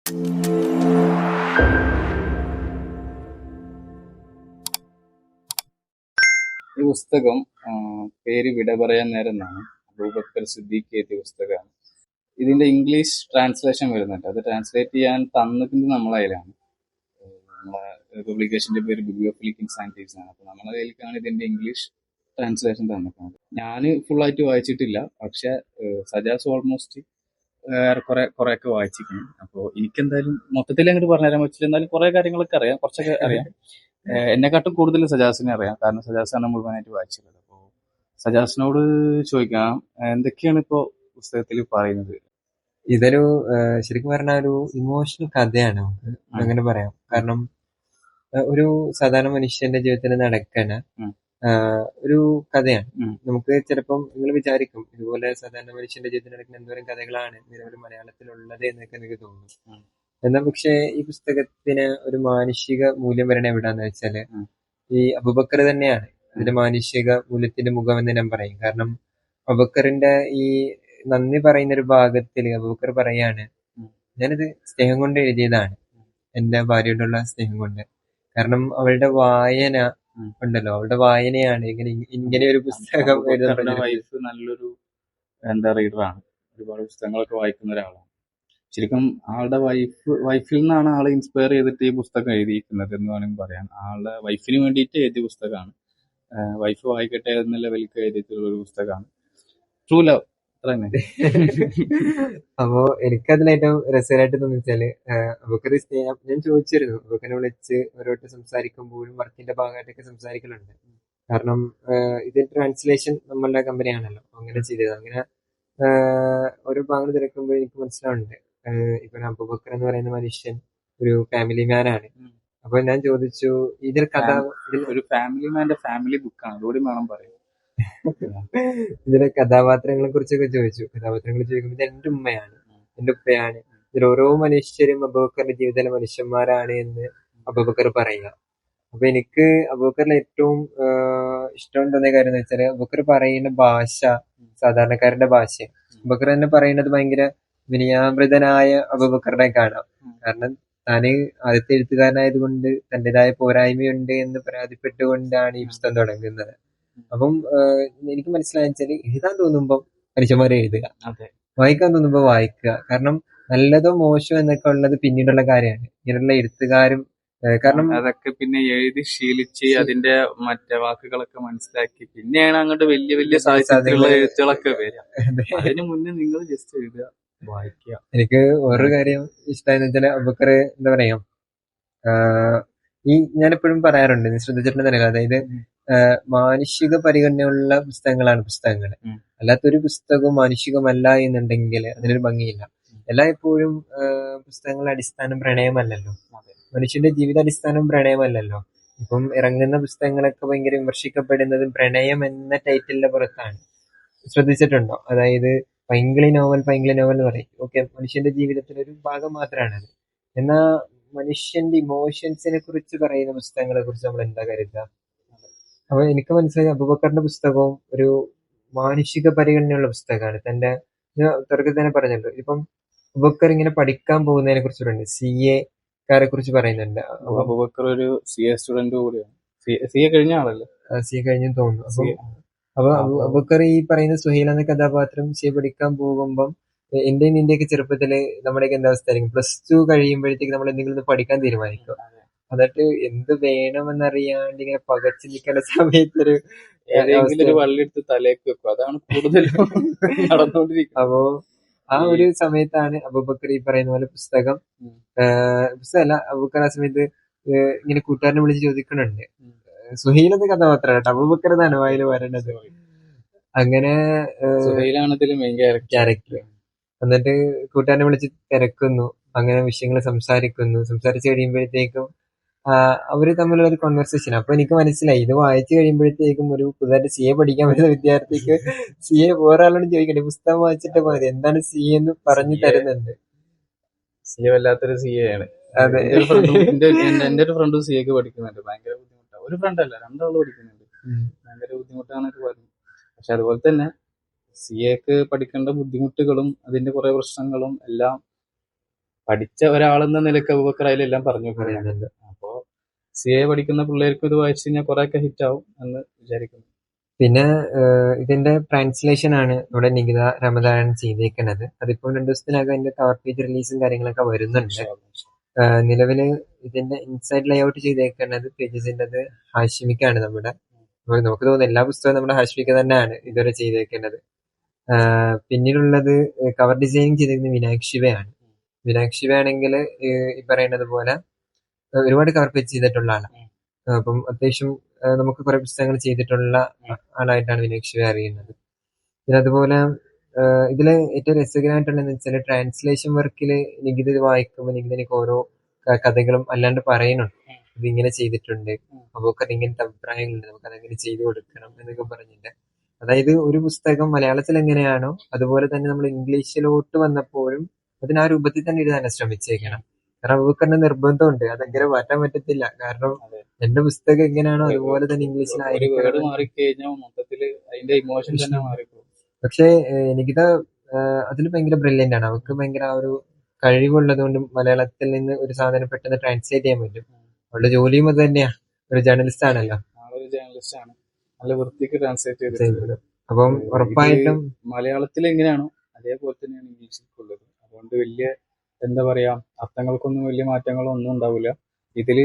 ഈ പുസ്തകം പേര് വിട പറയാൻ നേരം എന്നാണ്. അബൂബക്കർ സിദ്ദീഖ് എഴുതിയ പുസ്തകമാണ്. ഇതിന്റെ ഇംഗ്ലീഷ് ട്രാൻസ്ലേഷൻ വരുന്നുണ്ട്. അത് ട്രാൻസ്ലേറ്റ് ചെയ്യാൻ തന്നിട്ടുണ്ട് നമ്മളെ കയ്യിലാണ്. നമ്മളെ പബ്ലിക്കേഷന്റെ പേര് ബിബ്ലിയോഫിലിക് സയന്റിഫിക്സ് ആണ്. അപ്പൊ നമ്മളെ കയ്യിലേക്കാണ് ഇതിന്റെ ഇംഗ്ലീഷ് ട്രാൻസ്ലേഷൻ തന്നിട്ടുണ്ട്. ഞാൻ ഫുള്ളായിട്ട് വായിച്ചിട്ടില്ല, പക്ഷെ സജാസ് ഓൾമോസ്റ്റ് കുറെയൊക്കെ വായിച്ചിരിക്കുന്നു. അപ്പോൾ എനിക്കെന്തായാലും മൊത്തത്തിൽ അങ്ങോട്ട് പറഞ്ഞുതരാൻ പറ്റില്ല, എന്നാലും കുറെ കാര്യങ്ങളൊക്കെ അറിയാം, കുറച്ചൊക്കെ അറിയാം. എന്നെക്കാട്ടും കൂടുതൽ സജാസിനെ അറിയാം, കാരണം സജാസാണ് മുഴുവനായിട്ട് വായിച്ചിട്ടുള്ളത്. അപ്പോൾ സജാസിനോട് ചോദിക്കാം, എന്തൊക്കെയാണ് ഇപ്പോൾ പുസ്തകത്തിൽ പറയുന്നത്? ഇതൊരു ശരിക്കും പറഞ്ഞാൽ ഒരു ഇമോഷണൽ കഥയാണ്, നമുക്ക് അങ്ങനെ പറയാം. കാരണം ഒരു സാധാരണ മനുഷ്യന്റെ ജീവിതത്തിൽ നടക്കുന്ന ഒരു കഥയാണ്. നമുക്ക് ചിലപ്പം നിങ്ങൾ വിചാരിക്കും ഇതുപോലെ സാധാരണ മനുഷ്യന്റെ ജീവിതത്തിൽ നടക്കുന്ന എന്തോരം കഥകളാണ് നിലവിൽ മലയാളത്തിലുള്ളത് എന്നൊക്കെ എനിക്ക് തോന്നുന്നു. എന്നാൽ പക്ഷെ ഈ പുസ്തകത്തിന് ഒരു മാനുഷിക മൂല്യം വരണ എവിടാന്ന് വെച്ചാല് ഈ അബൂബക്കർ തന്നെയാണ് അതിന്റെ മാനുഷിക മൂല്യത്തിന്റെ മുഖം എന്ന് ഞാൻ പറയും. കാരണം അബൂബക്കറിന്റെ ഈ നന്ദി പറയുന്ന ഒരു ഭാഗത്തില് അബൂബക്കർ പറയാണ്, ഞാനിത് സ്നേഹം കൊണ്ട് എഴുതിയതാണ്, എന്റെ ഭാര്യയോടുള്ള സ്നേഹം കൊണ്ട്. കാരണം അവളുടെ വായന ഉണ്ടല്ലോ, അവളുടെ വായനയാണ് ഇങ്ങനെ ഒരു പുസ്തകം എഴുതാൻ. വൈഫ് നല്ലൊരു റീഡറാണ്, ഒരുപാട് പുസ്തകങ്ങളൊക്കെ വായിക്കുന്ന ഒരാളാണ്. ശരിക്കും ആളുടെ വൈഫിൽ നിന്നാണ് ആളെ ഇൻസ്പയർ ചെയ്തിട്ട് ഈ പുസ്തകം എഴുതിയിരിക്കുന്നത് എന്ന് വേണമെങ്കിൽ പറയാം. ആളുടെ വൈഫിന് വേണ്ടിയിട്ട് എഴുതിയ പുസ്തകമാണ്. വൈഫ് വായിക്കട്ടെ എന്ന ലെവലിലേക്ക് എഴുതിയിട്ടുള്ള ഒരു പുസ്തകമാണ്. ട്രൂ ലവ്, അത്ര തന്നെ. അപ്പോ എനിക്കതിൽ ഏറ്റവും രസകരമായിട്ട് തോന്നിച്ചാല് അബൂബക്കർ സ്നേഹം ഞാൻ ചോദിച്ചിരുന്നു. അബൂബക്കറിനെ വിളിച്ച് ഓരോട്ട് സംസാരിക്കുമ്പോഴും വർക്കിന്റെ ഭാഗമായിട്ടൊക്കെ സംസാരിക്കലുണ്ട്. കാരണം ഇത് ട്രാൻസ്ലേഷൻ നമ്മളുടെ കമ്പനിയാണല്ലോ അങ്ങനെ ചെയ്തത്. അങ്ങനെ ഓരോ ഭാഗങ്ങൾ തിരക്കുമ്പോൾ എനിക്ക് മനസ്സിലാവുന്നുണ്ട് ഇപ്പൊ അബൂബക്കർ എന്ന് പറയുന്ന മനുഷ്യൻ ഒരു ഫാമിലി മാൻ ആണ്. അപ്പൊ ഞാൻ ചോദിച്ചു, ഇതിൽ കഥ ഒരു ഫാമിലി മാന്റെ ഫാമിലി ബുക്കാണ്, അതുകൂടി വേണം പറയാം. ഇതിലെ കഥാപാത്രങ്ങളെ കുറിച്ചൊക്കെ ചോദിച്ചു. കഥാപാത്രങ്ങൾ ചോദിക്കുമ്പോൾ ഇത് എന്റെ ഉമ്മയാണ്, എന്റെ ഉപ്പയാണ്, ഇതിൽ ഓരോ മനുഷ്യരും അബൂബക്കറിന്റെ ജീവിതത്തിലെ മനുഷ്യന്മാരാണ് എന്ന് അബൂബക്കർ പറയുക. അപ്പൊ എനിക്ക് അബൂബക്കറിൽ ഏറ്റവും ഇഷ്ടം തോന്നിയ കാര്യം എന്ന് വെച്ചാൽ അബൂബക്കർ പറയുന്ന ഭാഷ സാധാരണക്കാരന്റെ ഭാഷയാണ്. അബൂബക്കർ തന്നെ പറയുന്നത് ഭയങ്കര വിനയാമൃതനായ അബൂബക്കറിനെ കാണാം. കാരണം താന് ആദ്യത്തെ എഴുത്തുകാരനായതുകൊണ്ട് തന്റേതായ പോരായ്മയുണ്ട് എന്ന് പരാതിപ്പെട്ടുകൊണ്ടാണ് ഈ പുസ്തകം തുടങ്ങുന്നത്. അപ്പം എനിക്ക് മനസ്സിലായെന്ന് എഴുതാൻ തോന്നുമ്പോ മനുഷ്യന്മാരെ എഴുതുക, വായിക്കാൻ തോന്നുമ്പോ വായിക്കുക. കാരണം നല്ലതോ മോശമോ എന്നൊക്കെ ഉള്ളത് പിന്നീടുള്ള കാര്യമാണ്. ഇങ്ങനെയുള്ള എഴുത്തുകാരും കാരണം അതൊക്കെ പിന്നെ എഴുതി ശീലിച്ച് അതിന്റെ മറ്റേ വാക്കുകളൊക്കെ മനസ്സിലാക്കി പിന്നെയാണ് അങ്ങോട്ട് വലിയ വലിയ സാഹിത്യത്തിലുള്ള എഴുത്തുകളൊക്കെ വരിക. അതിന് മുന്നേ നിങ്ങൾ ജസ്റ്റ് എഴുതുക, വായിക്കുക. എനിക്ക് വേറൊരു കാര്യം ഇഷ്ടമായെന്ന് വെച്ചാൽ അബൂബക്കർ എന്താ പറയാ, ഈ ഞാനെപ്പോഴും പറയാറുണ്ട്, നീ ശ്രദ്ധിച്ചിട്ടുണ്ടെന്നറിയില്ല, അതായത് മാനുഷിക പരിഗണനയുള്ള പുസ്തകങ്ങൾ. അല്ലാത്തൊരു പുസ്തകവും മാനുഷികമല്ല എന്നുണ്ടെങ്കിൽ അതിനൊരു ഭംഗിയില്ല. എല്ലായ്പ്പോഴും പുസ്തകങ്ങളുടെ അടിസ്ഥാനം പ്രണയമല്ലല്ലോ, മനുഷ്യന്റെ ജീവിതാടിസ്ഥാനം പ്രണയമല്ലല്ലോ. ഇപ്പം ഇറങ്ങുന്ന പുസ്തകങ്ങളൊക്കെ ഭയങ്കര വിമർശിക്കപ്പെടുന്നതും പ്രണയം എന്ന ടൈറ്റിലിന്റെ പുറത്താണ്. ശ്രദ്ധിച്ചിട്ടുണ്ടോ? അതായത് പൈങ്കിളി നോവൽ എന്ന് പറയും. ഓക്കെ, മനുഷ്യന്റെ ജീവിതത്തിലെ ഒരു ഭാഗം മാത്രമാണത്. എന്നാ മനുഷ്യന്റെ ഇമോഷൻസിനെ കുറിച്ച് പറയുന്ന പുസ്തകങ്ങളെ കുറിച്ച് നമ്മൾ എന്താ കരുതുക? അപ്പൊ എനിക്ക് മനസ്സിലായി അബൂബക്കറിന്റെ പുസ്തകവും ഒരു മാനുഷിക പരിഗണനയുള്ള പുസ്തകമാണ്. തന്റെ തുടക്കത്തിൽ തന്നെ പറഞ്ഞല്ലോ, ഇപ്പം അബൂബക്കർ ഇങ്ങനെ പഠിക്കാൻ പോകുന്നതിനെ കുറിച്ച് പറയുന്നുണ്ട്, CA കാരെ കുറിച്ച് പറയുന്നുണ്ട്. അബൂബക്കർ ഒരു CA സ്റ്റുഡന്റ് കൂടിയാണ്. CA കഴിഞ്ഞ ആളല്ലേ? CA കഴിഞ്ഞെന്ന് തോന്നുന്നു. അപ്പൊ അബൂബക്കർ ഈ പറയുന്ന സുഹൈൽ എന്ന കഥാപാത്രം CA പഠിക്കാൻ പോകുമ്പം ഇന്ത്യയൊക്കെ ചെറുപ്പത്തില് നമ്മുടെയൊക്കെ എന്താ അവസ്ഥയായിരിക്കും? +2 കഴിയുമ്പോഴത്തേക്ക് നമ്മൾ എന്തെങ്കിലും പഠിക്കാൻ തീരുമാനിക്കും. എന്നിട്ട് എന്ത് വേണമെന്നറിയാണ്ട് ഇങ്ങനെ പകച്ചു നിൽക്കുന്ന സമയത്തൊരു വള്ളിയെടുത്ത് തലേക്ക് വെക്കും. അതാണ് കൂടുതലും നടന്നുകൊണ്ടിരിക്കുന്നത്. അപ്പോ ആ ഒരു സമയത്താണ് അബൂബക്കർ ഈ പറയുന്ന പോലെ പുസ്തകമല്ല, അബൂബക്കർ ആ സമയത്ത് ഇങ്ങനെ കൂട്ടുകാരനെ വിളിച്ച് ചോദിക്കണുണ്ട്, സുഹൈൽ എന്ന കഥാപാത്രം കേട്ടോ, അബൂബക്കർ എന്നാണ് വായിൽ വരേണ്ടത്. അങ്ങനെ മെയിൻ ക്യാരക്ടർ. എന്നിട്ട് കൂട്ടുകാരനെ വിളിച്ച് തിരക്കുന്നു, അങ്ങനെ വിഷയങ്ങൾ സംസാരിച്ച് കഴിയുമ്പോഴത്തേക്കും അവര് തമ്മിലുള്ള ഒരു കോൺവെർസേഷൻ. അപ്പൊ എനിക്ക് മനസ്സിലായി, ഇത് വായിച്ചു കഴിയുമ്പോഴത്തേക്കും ഒരു പുതുതായിട്ട് CA പഠിക്കാൻ വരുന്ന വിദ്യാർത്ഥിക്ക് CA വേറെ ആളോട് ചോദിക്കണ്ടേ, പുസ്തകം വായിച്ചിട്ട് മതി, എന്താണ് CA എന്ന് പറഞ്ഞു തരുന്നുണ്ട്. CA വല്ലാത്തൊരു CA ആണ്. അതെ, എന്റെ ഒരു ഫ്രണ്ട് CAക്ക് പഠിക്കുന്നുണ്ട്. ഭയങ്കര ബുദ്ധിമുട്ടാണ്. ഒരു ഫ്രണ്ടല്ല, 2 ആള് പഠിക്കുന്നുണ്ട്. ഭയങ്കര ബുദ്ധിമുട്ടാണെന്നൊക്കെ പറഞ്ഞു. പക്ഷെ അതുപോലെ തന്നെ CAക്ക് പഠിക്കേണ്ട ബുദ്ധിമുട്ടുകളും അതിന്റെ കുറെ പ്രശ്നങ്ങളും എല്ലാം പഠിച്ച ഒരാളെന്ന നിലയ്ക്ക് അബൂബക്കർ അതിലെല്ലാം പറഞ്ഞു വെക്കുന്നുണ്ട്. പറയുന്നുണ്ട്. അപ്പോ CA പഠിക്കുന്ന പിള്ളേർക്ക് ഇത് വായിച്ചു കഴിഞ്ഞാൽ കുറെയൊക്കെ ഹിറ്റ് ആവും എന്ന് വിചാരിക്കുന്നു. പിന്നെ ഇതിന്റെ ട്രാൻസ്ലേഷൻ ആണ് ഇവിടെ നികിത റമദാൻ ചെയ്തേക്കുന്നത്. അതിപ്പോ 2 ദിവസത്തിനകം അതിന്റെ കവർ പേജ് റിലീസും കാര്യങ്ങളൊക്കെ വരുന്നുണ്ട്. നിലവില് ഇതിന്റെ ഇൻസൈഡ് ലേഔട്ട് ചെയ്തേക്കുന്നത് പേജസിന്റേത് ഹാഷിമിക്കാണ് നമ്മുടെ. അപ്പൊ നമുക്ക് തോന്നുന്നു എല്ലാ പുസ്തകവും നമ്മുടെ ഹാഷിമിക്ക് തന്നെയാണ് ഇതുവരെ ചെയ്തേക്കുന്നത്. പിന്നീടുള്ളത് കവർ ഡിസൈനിങ് ചെയ്തേക്കുന്നത് വിനായക് ശിവയാണ്. വിനായക് ശിവ ആണെങ്കിൽ ഈ പറയുന്നത് പോലെ ഒരുപാട് കവർ പേജ് ചെയ്തിട്ടുള്ള ആളാണ്. അപ്പം അത്യാവശ്യം നമുക്ക് കുറെ പുസ്തകങ്ങൾ ചെയ്തിട്ടുള്ള ആളായിട്ടാണ് വിനായക് ശിവ അറിയുന്നത്. പിന്നെ അതുപോലെ ഇതില് ഏറ്റവും രസകരമായിട്ടുള്ളതെന്ന് വെച്ചാൽ ട്രാൻസ്ലേഷൻ വർക്കിൽ നികിത ഇത് വായിക്കുമ്പോൾ നികിതനിക്ക് ഓരോ കഥകളും അല്ലാണ്ട് പറയുന്നുണ്ട്. ഇത് ഇങ്ങനെ ചെയ്തിട്ടുണ്ട്, അബൂബക്കർ ഇങ്ങനത്തെ അഭിപ്രായങ്ങളുണ്ട്, നമുക്ക് അതെങ്ങനെ ചെയ്തു കൊടുക്കണം എന്നൊക്കെ പറഞ്ഞിട്ട്. അതായത് ഒരു പുസ്തകം മലയാളത്തിൽ എങ്ങനെയാണോ അതുപോലെ തന്നെ നമ്മൾ ഇംഗ്ലീഷിലോട്ട് വന്നപ്പോഴും അതിന് ആ രൂപത്തിൽ തന്നെ എഴുതാനാണ് ശ്രമിച്ചേക്കണം. കാരണം അബൂബക്കറിന്റെ നിർബന്ധമുണ്ട്, അതെങ്ങനെ മാറ്റാൻ പറ്റത്തില്ല. കാരണം എന്റെ പുസ്തകം എങ്ങനെയാണോ അതുപോലെ തന്നെ ഇംഗ്ലീഷിലായിരിക്കും. മാറിക്കഴിഞ്ഞാൽ മൊത്തത്തില് അതിന്റെ ഇമോഷൻ തന്നെ മാറിപ്പോകും. പക്ഷേ നികിത അതിൽ ഭയങ്കര ബ്രില്യന്റ് ആണ്. അവർക്ക് ഭയങ്കര ആ ഒരു കഴിവുള്ളത് കൊണ്ട് മലയാളത്തിൽ നിന്ന് ഒരു സാധനം പെട്ടെന്ന് ട്രാൻസ്ലേറ്റ് ചെയ്യാൻ പറ്റും. അവളുടെ ജോലിയും അത് തന്നെയാ, ഒരു ജേർണലിസ്റ്റ് ആണല്ലോ. ആളൊരു ജേർണലിസ്റ്റ് ആണ്, നല്ല വൃത്തിക്ക് ട്രാൻസ്ലേറ്റ് ചെയ്തിട്ടുണ്ട്. അപ്പം ഉറപ്പായിട്ടും മലയാളത്തിൽ എങ്ങനെയാണോ അതേപോലെ തന്നെയാണ് ഇംഗ്ലീഷിലുള്ളത്. അതുകൊണ്ട് വലിയ എന്താ പറയാ, അർത്ഥങ്ങൾക്കൊന്നും വലിയ മാറ്റങ്ങളോ ഒന്നും ഉണ്ടാവില്ല ഇതില്.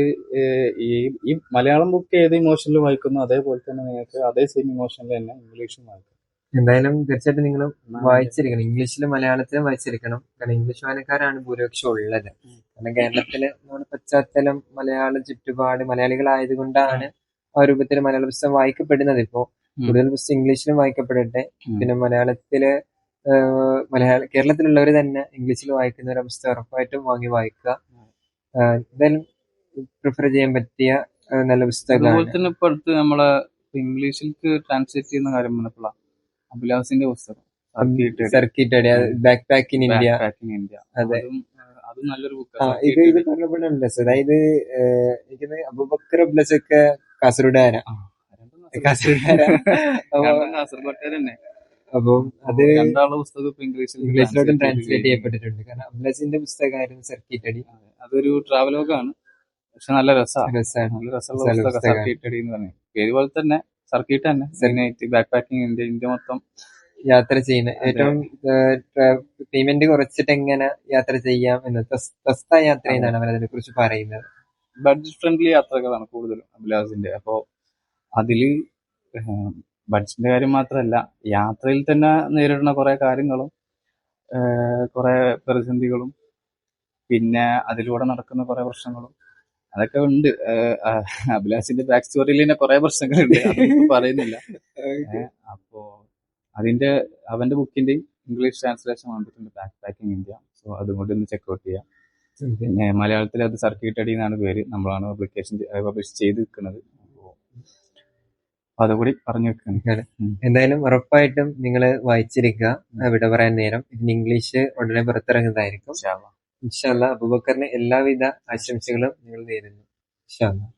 ഈ മലയാളം ബുക്ക് ഏത് ഇമോഷനിൽ വായിക്കുന്നു അതേപോലെ തന്നെ നിങ്ങൾക്ക് അതേ സെയിം ഇമോഷനിൽ തന്നെ ഇംഗ്ലീഷും വായിക്കും. എന്തായാലും തീർച്ചയായിട്ടും നിങ്ങൾ വായിച്ചിരിക്കണം, ഇംഗ്ലീഷിലും മലയാളത്തിലും വായിച്ചിരിക്കണം. കാരണം ഇംഗ്ലീഷ് വായനക്കാരാണ് ഭൂരിപക്ഷം ഉള്ളത്. കാരണം കേരളത്തില് നമ്മുടെ പശ്ചാത്തലം മലയാള ചുറ്റുപാട് മലയാളികളായതുകൊണ്ടാണ് ആ രൂപത്തിൽ മലയാള പുസ്തകം വായിക്കപ്പെടുന്നത്. ഇപ്പോ കൂടുതൽ പുസ്തകം ഇംഗ്ലീഷിലും വായിക്കപ്പെടട്ടെ. പിന്നെ മലയാളത്തില് കേരളത്തിലുള്ളവർ തന്നെ ഇംഗ്ലീഷിൽ വായിക്കുന്ന ഒരു പുസ്തകം ഉറപ്പായിട്ടും വാങ്ങി വായിക്കുക. എന്തായാലും പ്രിഫർ ചെയ്യാൻ പറ്റിയ നല്ല പുസ്തകമാണ്. അതുപോലെ തന്നെ ഇപ്പൊ അടുത്ത് നമ്മളെ ഇംഗ്ലീഷിലേക്ക് ട്രാൻസ്ലേറ്റ് ചെയ്യുന്ന കാര്യം പറഞ്ഞപ്പോഴാണ് അബുലാസിന്റെ പുസ്തകം circuit backpack in India. അതെ, അത് നല്ലൊരു ബുക്ക്. ഇത് പറഞ്ഞപ്പോഴാണ് രസം. അതായത് എനിക്ക് അബൂബക്കർ അബ്ലസ് ഒക്കെ കാസർഗോഡുകാരാ. അപ്പം അത് ഇംഗ്ലീഷിലോട്ടും ട്രാൻസ്ലേറ്റ് ചെയ്യപ്പെട്ടിട്ടുണ്ട്. കാരണം അബ്ലസിന്റെ പുസ്തകമായിരുന്നു സർക്കിട്ട് അടി. അതൊരു ട്രാവലോഗാണ്, പക്ഷെ നല്ല രസമാണ്. നല്ല രസമുള്ള പുസ്തകം സർക്കിട്ട് അടി എന്ന് പറഞ്ഞു. പേര് പോലെ തന്നെ സർക്കിട്ട് തന്നെ ബാക്ക് പാക്കിംഗ് ഇന്ത്യ മൊത്തം യാത്ര ചെയ്യുന്ന ഏറ്റവും പേയ്മെന്റ് കുറച്ചിട്ട് എങ്ങനെ യാത്ര ചെയ്യാം എന്ന് സസ്ത യാത്ര എന്നാണ് അവർ അതിനെ കുറിച്ച് പറയുന്നത്. ബഡ്ജറ്റ് ഫ്രണ്ട്ലി യാത്രകളാണ് കൂടുതലും അബുലാസിന്റെ. അപ്പോ അതില് ബഡ്ജറ്റിന്റെ കാര്യം മാത്രമല്ല, യാത്രയിൽ തന്നെ നേരിടുന്ന കുറെ കാര്യങ്ങളും കുറെ പ്രതിസന്ധികളും പിന്നെ അതിലൂടെ നടക്കുന്ന കുറെ പ്രശ്നങ്ങളും അതൊക്കെ ഉണ്ട്. അബുലാസിന്റെ ബാക്ക് സ്റ്റോറിയിൽ തന്നെ കുറെ പ്രശ്നങ്ങളുണ്ട്, അതൊന്നും പറയുന്നില്ല. അപ്പോ അവന്റെ ബുക്കിന്റെയും ഇംഗ്ലീഷ് ട്രാൻസ്ലേഷൻ വന്നിട്ടുണ്ട്, ബാക്ക് പാക്കിംഗ് ഇന്ത്യ. സോ അതും കൂടി ഒന്ന് ചെക്ക്ഔട്ട് ചെയ്യാം. പിന്നെ മലയാളത്തിൽ അത് സർക്കിട്ട് അടി എന്നാണ് പേര്, നമ്മളാണ് പബ്ലിഷ് ചെയ്ത് നിൽക്കുന്നത്. അതുകൂടി പറഞ്ഞു വെക്കുകയാണ്. എന്തായാലും ഉറപ്പായിട്ടും നിങ്ങൾ വായിച്ചിരിക്കുക. വിട പറയാൻ നേരം ഇതിന് ഇംഗ്ലീഷ് ഉടനെ പുറത്തിറങ്ങുന്നതായിരിക്കും. ഇൻഷാ അല്ലാഹ്. അബൂബക്കറിന് എല്ലാവിധ ആശംസകളും നിങ്ങൾ നേരുന്നു. ഇൻഷാ അല്ലാഹ്.